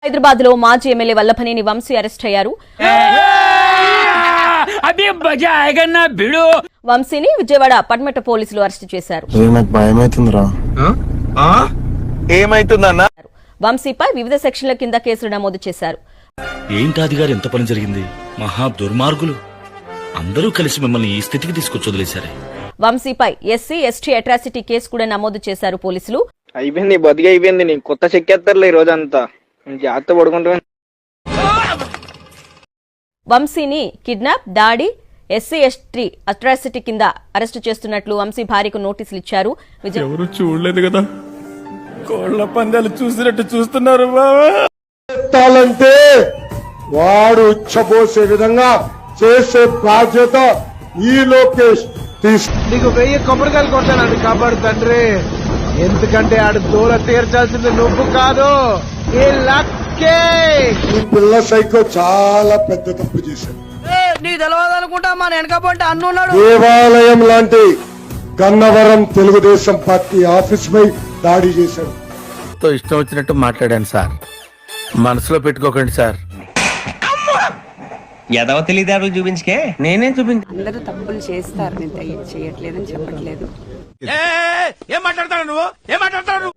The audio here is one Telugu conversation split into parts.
హైదరాబాద్ లో మాజీ ఎమ్మెల్యే వల్లభనేని వంశీ అరెస్ట్ అయ్యారు. వంశీని విజయవాడ పడమట పోలీసులు అరెస్ట్ చేశారు. వంశీపై వివిధ సెక్షన్ల కింద కేసులు నమోదు చేశారు. ఏంటాది గారు ఎంత పని జరిగింది? మహా దుర్మార్గులు అందరూ కలిసి మిమ్మల్ని ఈ స్థితికి తీసుకొచ్చి వదిలేశారే. వంశీపై ఎస్సీ ఎస్టీ అట్రాసిటీ కేసు కూడా నమోదు చేశారు పోలీసులు. అయిపోయింది, బతికి అయిపోయింది. నీకు కొత్త చెక్కేస్తారులే ఈ రోజంతా. జాగ్రత్త పడుకుంటా. వంశీని కిడ్నాప్, దాడి, ఎస్సీ ఎస్టీ అట్రాసిటీ కింద అరెస్టు చేస్తున్నట్లు వంశీ భార్యకు నోటీసులు ఇచ్చారు. ఎవరు చూడలేదు కదా, కోళ్ల పందాలు చూసినట్టు చూస్తున్నారు. ఎత్తాలంటే వాడు ఉచ్చబోసే విధంగా చేసే బాధ్యత ఈ లోకేష్ నీకు 1000 కొబ్బరికాయలు కొట్టానండి కాబట్టి తండ్రి, ఎందుకంటే ఆడు దూర తీర్చాల్సింది నువ్వు కాదు, ఈ లక్కే. ఈ పిల్ల సైకో చాలా పెద్ద తప్పు చేశాడు. నీకు తెలియదనుకుంటా మన వెనకపోతే అన్నున్నాడు. దేవాలయం లాంటి గన్నవరం తెలుగుదేశం పార్టీ ఆఫీస్ పై దాడి చేశాడు. ఇష్టం వచ్చినట్టు మాట్లాడాను సార్, మనసులో పెట్టుకోకండి సార్. ఎదవ తెలియదారులు చూపించుకే నేనే చూపించు. అందరూ తప్పులు చేస్తారు, నేను చేయట్లేదని చెప్పట్లేదు. ఏం మాట్లాడతాడు నువ్వు? ఏం మాట్లాడతాడు?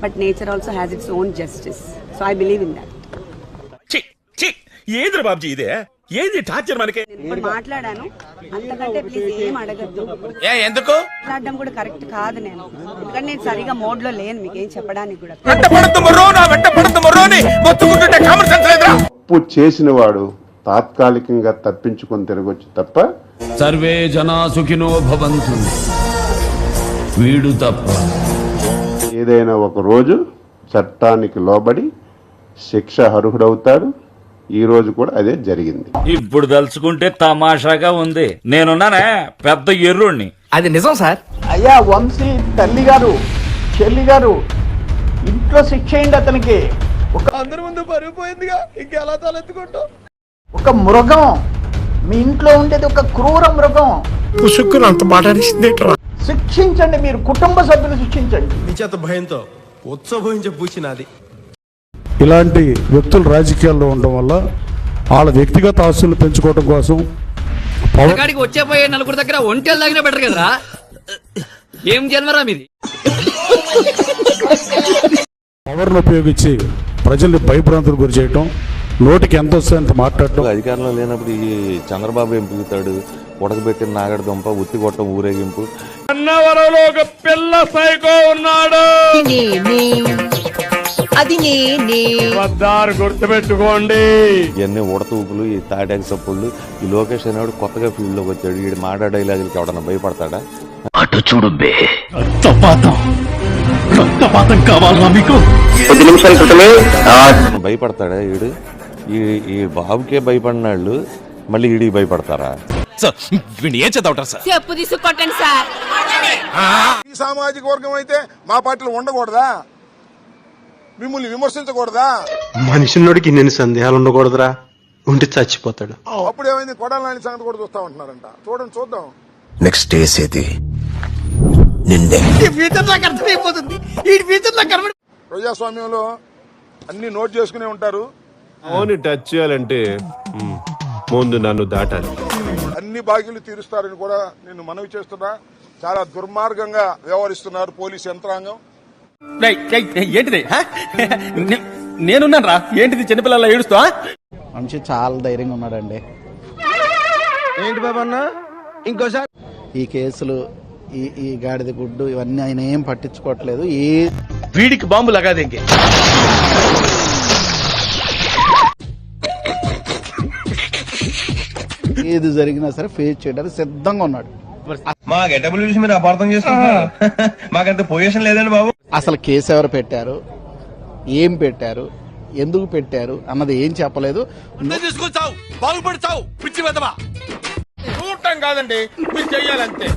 But nature also has its own justice, so I believe in that. ఏంద్ర బాబుజీ ఇదే? ఏంది టార్చర్ మనకి? ఇప్పుడు మాట్లాడాను, అంతకంటే ప్లీజ్ ఏం అడగద్దు. ఎందుకు మాట్లాడడం కూడా కరెక్ట్ కాదు నేను, ఎందుకంటే నేను సరిగా మోడ్ లో లేను మీకేం చెప్పడానికి కూడా. తప్పు చేసిన వాడు తాత్కాలికంగా తప్పించుకొని తిరగొచ్చు తప్ప సర్వే జనా సుఖినో భవంతు, వీడు తప్ప. ఏదైనా ఒక రోజు చట్టానికి లోబడి శిక్ష అర్హుడవుతాడు. ఈ రోజు కూడా అదే జరిగింది. ఇప్పుడు తలుచుకుంటే తమాషాగా ఉంది. నేనున్నానే పెద్ద ఎర్రుణ్ణి. అది నిజం సార్. అయ్యా వంశీ తల్లి గారు, చెల్లి గారు, ఇంట్లో శిక్ష అయింది అతనికి. అందరి ముందు పరుగు పోయిందిగా, ఇంకెలా తలెత్తుకుంటూ. ఒక మృగం మీ ఇంట్లో ఉండేది, ఒక క్రూర మృగం. అంత మాట్లాడింది. శిక్షించండి, మీరు కుటుంబ సభ్యులు శిక్షించండి. నిచేత భయంతో ఉత్సవహించే పూచినది. ఇలాంటి వ్యక్తులు రాజకీయాల్లో ఉండడం వల్ల వాళ్ళ వ్యక్తిగత ఆస్తులు పెంచుకోవడం కోసం వచ్చేపోయే నలుగురు దగ్గర ఒంటెలు తగిన బెటర్ కదరా. ఏం జన్మరా మీది? పవర్ను ఉపయోగించి ప్రజల్ని భయభ్రాంతులకు గురి చేయటం, నోటికి ఎంత వస్తే అంత మాట్లాడటం. అధికారంలో లేనప్పుడు ఈ చంద్రబాబు ఏం పిగుతాడు? ఉడకబెట్టిన నాగడి దుంప, ఉత్తి కొట్టం ఊరేగింపు. అన్నవరంలో ఒక పిల్ల సైకో ఉన్నాడు, అది గుర్తుపెట్టుకోండి. ఇవన్నీ ఉడతూపులు, ఈ తాటాకి సప్పుళ్ళు. ఈ లోకేష్ అనేవాడు కొత్తగా ఫీల్డ్ లోకి వచ్చాడు. వీడు మాట డైలాగులకి ఎవడన్నా భయపడతాడా? అటు చూడు బే, రక్తపాతం కావాలా మీకు? భయపడతాడా వీడు? ఈ బాబుకే భయపడినాళ్ళు మళ్ళీ వీడికి భయపడతారా? ఏం చదవటారు సార్? చెప్పు తీసుకొట్టండి సార్. ఈ సామాజిక వర్గం అయితే మా పార్టీలో ఉండకూడదా? మిమ్మల్ని విమర్శించకూడదా? మనిషినోడికి ఇన్ని సందేహాలు ఉండకూడదురా, ఉంటే చచ్చిపోతాడు. అప్పుడు ఏమైంది? కొడాలని సంగతి కూడా చూస్తా ఉంటున్నారంట. చూడండి, చూద్దాం. నెక్స్ట్ డేసేది నిన్నే. ప్రజాస్వామ్యంలో అన్ని నోట్ చేసుకునే ఉంటారు. అవును, టచ్ చేయాలంటే ముందు నన్ను దాటాలి. అన్ని బాకీలు తీరుస్తారని కూడా నేను మనవి చేస్తున్నా. చాలా దుర్మార్గంగా వ్యవహరిస్తున్నారు పోలీసు యంత్రాంగం. ఏంటిది? నేనున్నాను రా. ఏంటిది చిన్నపిల్లల ఏడుస్తా? మనిషి చాలా ధైర్యంగా ఉన్నాడండి. ఏంటి బాబా అన్న ఇంకోసారి ఈ కేసులు, ఈ గాడిద గుడ్డు ఇవన్నీ ఆయన ఏం పట్టించుకోవట్లేదు. వీడికి బాంబు లగాదేంగే. ఏది జరిగినా సరే ఫేస్ చేయడానికి సిద్ధంగా ఉన్నాడు. మా గెటబుల్ చూసి మీరు అపార్థం చేసుకుంటున్నారు. మాకంత పొజిషన్ లేదండి బాబు. అసలు కేసు ఎవరు పెట్టారు, ఏం పెట్టారు, ఎందుకు పెట్టారు అన్నది ఏం చెప్పలేదు. బాగుపడతావు పిచ్చి వెదవా. చూడటం కాదండి, మీరు చెయ్యాలంతే.